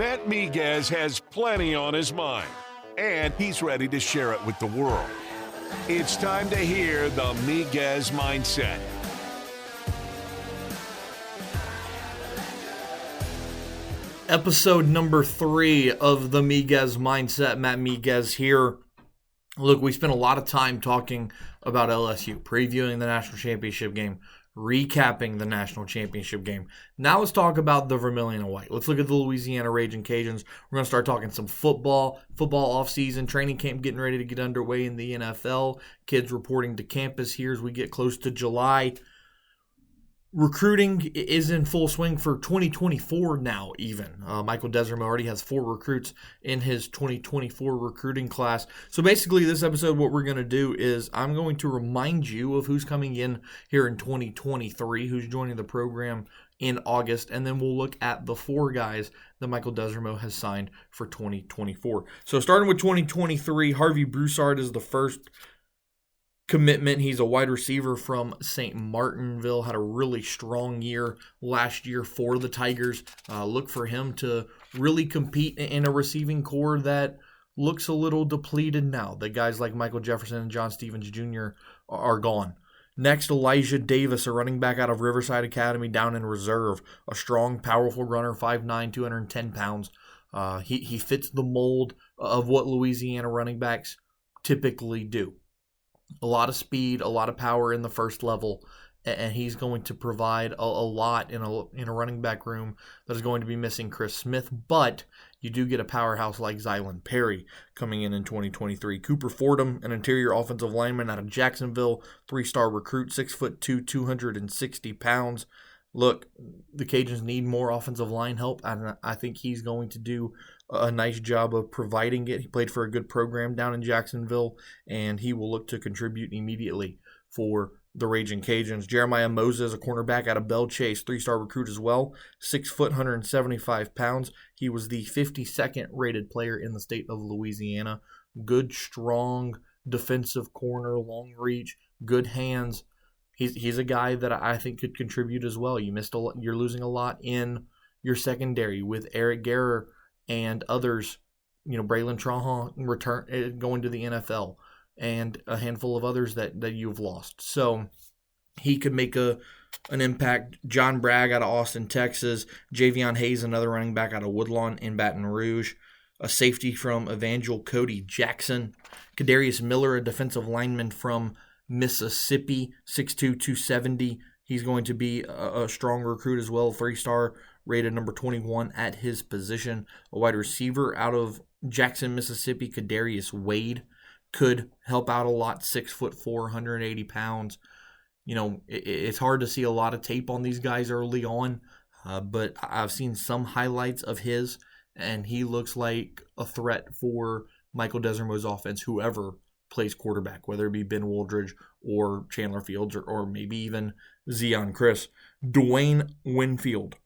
Matt Miguez has plenty on his mind, and he's ready to share it with the world. It's time to hear the Miguez Mindset. Episode number 3 of the Miguez Mindset. Matt Miguez here. Look, we spent a lot of time talking about LSU, previewing the national championship game, recapping the national championship game. Now let's talk about the Vermillion and White. Let's look at the Louisiana Ragin Cajuns. We're going to start talking some football offseason, training camp getting ready to get underway in the NFL, kids reporting to campus here as we get close to July. Recruiting is in full swing for 2024 now even. Michael Desermo already has 4 recruits in his 2024 recruiting class. So basically this episode, what we're going to do is I'm going to remind you of who's coming in here in 2023, who's joining the program in August, and then we'll look at the 4 guys that Michael Desermo has signed for 2024. So starting with 2023, Harvey Broussard is the first commitment. He's a wide receiver from St. Martinville, had a really strong year last year for the Tigers. Look for him to really compete in a receiving core that looks a little depleted now. The guys like Michael Jefferson and John Stevens Jr. are gone. Next, Elijah Davis, a running back out of Riverside Academy down in reserve. A strong, powerful runner, 5'9", 210 pounds. He fits the mold of what Louisiana running backs typically do. A lot of speed, a lot of power in the first level, and he's going to provide a lot in a running back room that is going to be missing Chris Smith, but you do get a powerhouse like Zylan Perry coming in 2023. Cooper Fordham, an interior offensive lineman out of Jacksonville, 3-star recruit, 6'2", 260 pounds. Look, the Cajuns need more offensive line help, and I think he's going to do a nice job of providing it. He played for a good program down in Jacksonville, and he will look to contribute immediately for the Ragin Cajuns. Jeremiah Moses, a cornerback out of Belle Chase, 3-star recruit as well, 6 foot, 175 pounds. He was the 52nd rated player in the state of Louisiana. Good, strong defensive corner, long reach, good hands. He's a guy that I think could contribute as well. You're losing a lot in your secondary with Eric Guerrer and others. Braylon Trahan going to the NFL, and a handful of others that you've lost. So he could make an impact. John Bragg out of Austin, Texas. Javion Hayes, another running back out of Woodlawn in Baton Rouge. A safety from Evangel Cody Jackson. Kadarius Miller, a defensive lineman from Mississippi, 6'2", 270. He's going to be a strong recruit as well, 3-star rated number 21 at his position. A wide receiver out of Jackson, Mississippi, Kadarius Wade, could help out a lot, 6'4", 180 pounds. It's hard to see a lot of tape on these guys early on, but I've seen some highlights of his, and he looks like a threat for Michael Desermo's offense, whoever plays quarterback, whether it be Ben Wooldridge or Chandler Fields or maybe even Zion Chris. Dwayne Winfield,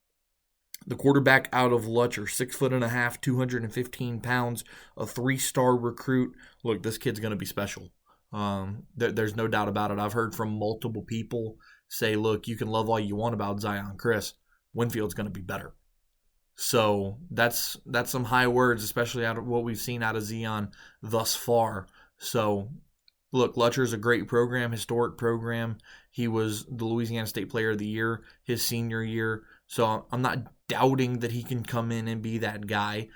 the quarterback out of Lutcher, 6'1", 215 pounds, a 3-star recruit. Look, this kid's going to be special. There's no doubt about it. I've heard from multiple people say, look, you can love all you want about Zion Chris. Winfield's going to be better. So that's some high words, especially out of what we've seen out of Zion thus far. So, look, Lutcher is a great program, historic program. He was the Louisiana State Player of the Year his senior year. So I'm not doubting that he can come in and be that guy.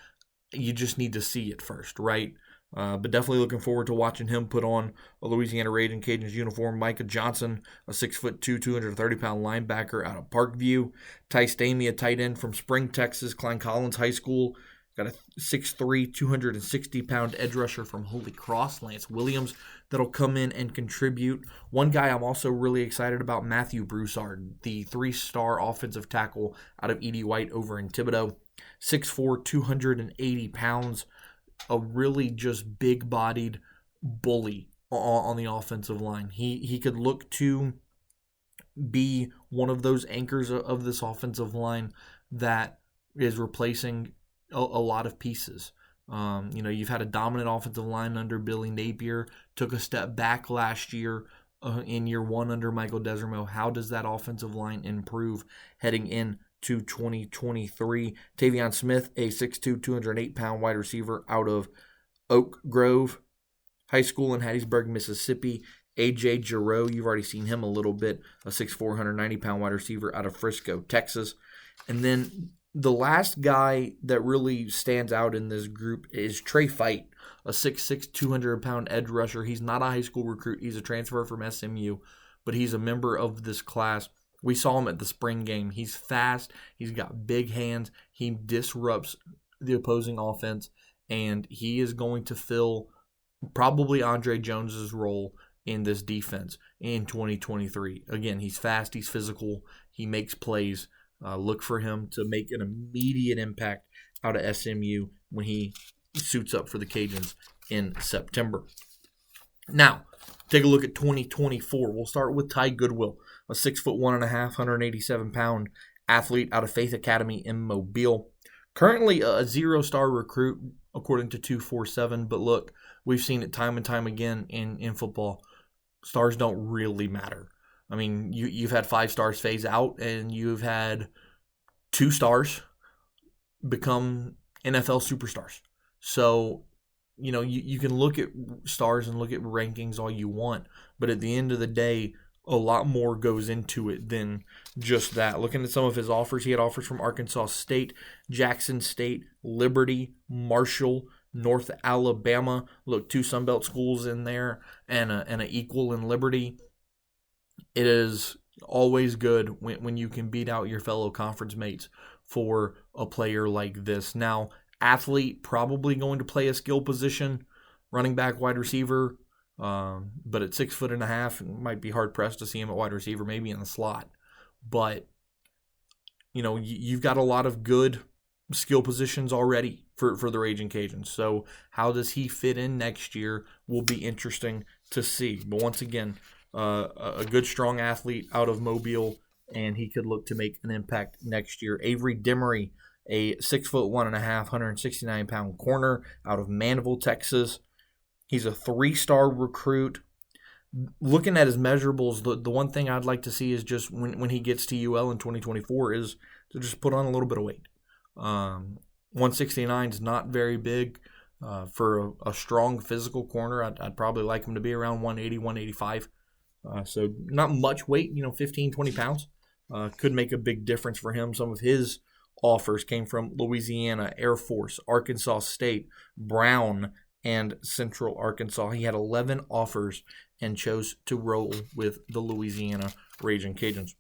You just need to see it first, right? But definitely looking forward to watching him put on a Louisiana Ragin Cajuns uniform. Micah Johnson, a 6'2", 230-pound linebacker out of Parkview. Ty Stamey, a tight end from Spring, Texas, Klein Collins High School. Got a 6'3", 260-pound edge rusher from Holy Cross, Lance Williams, that'll come in and contribute. One guy I'm also really excited about, Matthew Broussard, the 3-star offensive tackle out of E.D. White over in Thibodaux. 6'4", 280 pounds, a really just big-bodied bully on the offensive line. He could look to be one of those anchors of this offensive line that is replacing a lot of pieces. You've had a dominant offensive line under Billy Napier, took a step back last year in year one under Michael Desermo. How does that offensive line improve heading in to 2023. Tavion Smith, a 6'2", 208-pound wide receiver out of Oak Grove High School in Hattiesburg, Mississippi. A.J. Giroux, you've already seen him a little bit, a 6'4", 190-pound wide receiver out of Frisco, Texas. And then the last guy that really stands out in this group is Trey Fight, a 6'6", 200-pound edge rusher. He's not a high school recruit. He's a transfer from SMU, but he's a member of this class. We saw him at the spring game. He's fast. He's got big hands. He disrupts the opposing offense, and he is going to fill probably Andre Jones's role in this defense in 2023. Again, he's fast. He's physical. He makes plays. Look for him to make an immediate impact out of SMU when he suits up for the Cajuns in September. Now, take a look at 2024. We'll start with Ty Goodwill, a 6'1.5", 187-pound athlete out of Faith Academy in Mobile. Currently a 0-star recruit, according to 247. But look, we've seen it time and time again in football. Stars don't really matter. I mean, you've had 5 stars phase out, and you've had 2 stars become NFL superstars. So, you can look at stars and look at rankings all you want, but at the end of the day, a lot more goes into it than just that. Looking at some of his offers, he had offers from Arkansas State, Jackson State, Liberty, Marshall, North Alabama. Look, 2 Sunbelt schools in there and an equal in Liberty. It is always good when you can beat out your fellow conference mates for a player like this. Now, athlete, probably going to play a skill position, running back, wide receiver, but at 6'1.5", it might be hard-pressed to see him at wide receiver, maybe in the slot. But, you've got a lot of good skill positions already for the Ragin' Cajuns. So how does he fit in next year will be interesting to see. But once again, a good, strong athlete out of Mobile, and he could look to make an impact next year. Avery Demery, a 6'1.5", 169-pound corner out of Manville, Texas. He's a 3-star recruit. Looking at his measurables, the one thing I'd like to see is just when he gets to UL in 2024 is to just put on a little bit of weight. 169 is not very big for a strong physical corner. I'd probably like him to be around 180, 185. So not much weight, 15, 20 pounds. Could make a big difference for him. Some of his offers came from Louisiana, Air Force, Arkansas State, Brown, and Central Arkansas. He had 11 offers and chose to roll with the Louisiana Ragin' Cajuns.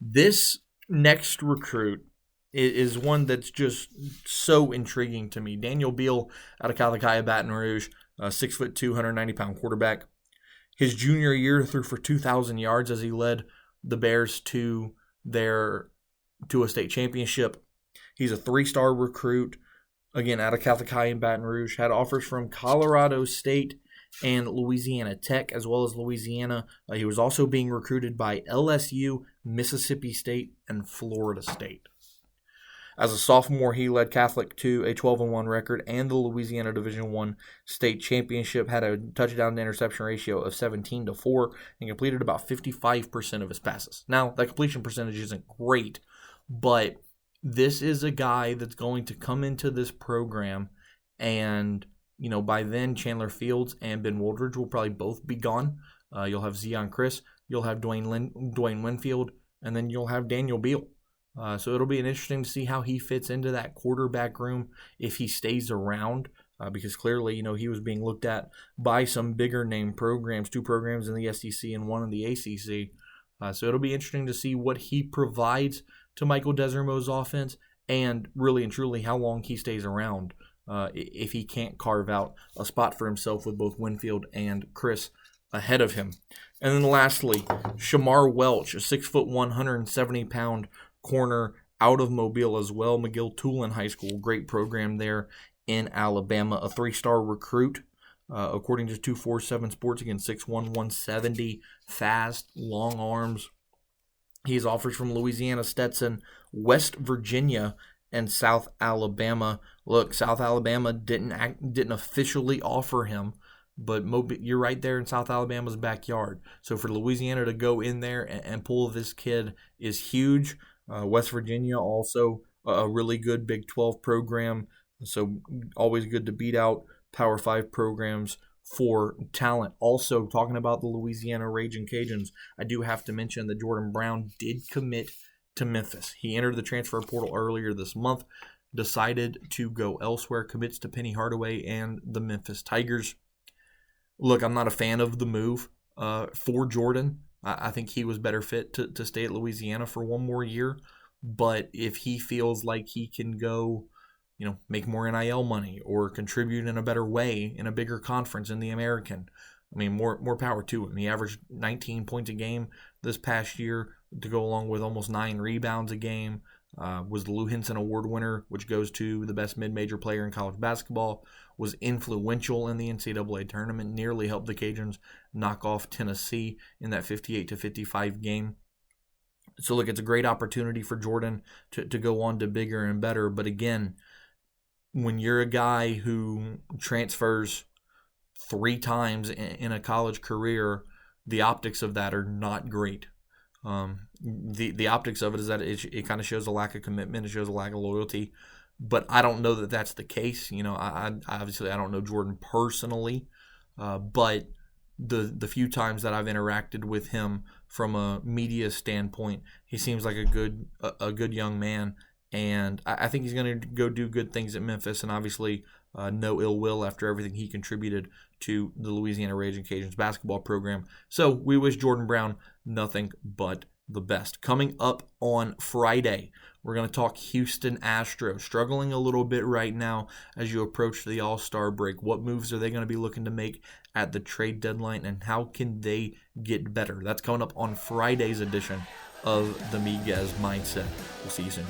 This next recruit is one that's just so intriguing to me. Daniel Beal out of Catholic Baton Rouge, 6'2", 190-pound quarterback. His junior year threw for 2,000 yards as he led the Bears to a state championship. He's a 3-star recruit, again, out of Catholic High in Baton Rouge. Had offers from Colorado State and Louisiana Tech, as well as Louisiana. He was also being recruited by LSU, Mississippi State, and Florida State. As a sophomore, he led Catholic to a 12-1 record and the Louisiana Division I state championship, had a touchdown-to-interception ratio of 17-4, and completed about 55% of his passes. Now, that completion percentage isn't great, but this is a guy that's going to come into this program, and by then, Chandler Fields and Ben Woldridge will probably both be gone. You'll have Zion Chris, you'll have Dwayne Winfield, and then you'll have Daniel Beal. So it'll be interesting to see how he fits into that quarterback room if he stays around, because clearly, he was being looked at by some bigger name programs, 2 programs in the SEC and 1 in the ACC. So it'll be interesting to see what he provides to Michael Desormeaux's offense, and really and truly how long he stays around if he can't carve out a spot for himself with both Winfield and Chris ahead of him. And then lastly, Shamar Welch, a 6'1", 170-pound corner out of Mobile as well. McGill-Tulane High School, great program there in Alabama. A 3-star recruit, according to 247 Sports. Again, 6'1", 170, fast, long arms. He has offers from Louisiana, Stetson, West Virginia, and South Alabama. Look, South Alabama didn't officially offer him, but you're right there in South Alabama's backyard. So for Louisiana to go in there and pull this kid is huge. West Virginia also a really good Big 12 program, so always good to beat out Power 5 programs for talent. Also, talking about the Louisiana Ragin' Cajuns, I do have to mention that Jordan Brown did commit to Memphis. He entered the transfer portal earlier this month, decided to go elsewhere, commits to Penny Hardaway and the Memphis Tigers. Look, I'm not a fan of the move for Jordan. I think he was better fit to stay at Louisiana for one more year. But if he feels like he can go, make more NIL money or contribute in a better way in a bigger conference in the American, I mean, more power to him. He averaged 19 points a game this past year to go along with almost 9 rebounds a game. Was the Lou Henson Award winner, which goes to the best mid-major player in college basketball. Was influential in the NCAA tournament. Nearly helped the Cajuns knock off Tennessee in that 58-55 game. So, look, it's a great opportunity for Jordan to go on to bigger and better. But again, when you're a guy who transfers 3 times in a college career, the optics of that are not great. The optics of it is that it kind of shows a lack of commitment. It shows a lack of loyalty. But I don't know that that's the case. I obviously I don't know Jordan personally, but the few times that I've interacted with him from a media standpoint, he seems like a good young man, and I think he's going to go do good things at Memphis, and obviously no ill will after everything he contributed to the Louisiana Ragin' Cajuns basketball program. So we wish Jordan Brown nothing but the best. Coming up on Friday, we're going to talk Houston Astros, struggling a little bit right now as you approach the All-Star break. What moves are they going to be looking to make at the trade deadline, and how can they get better? That's coming up on Friday's edition of the Miguez Mindset. We'll see you soon.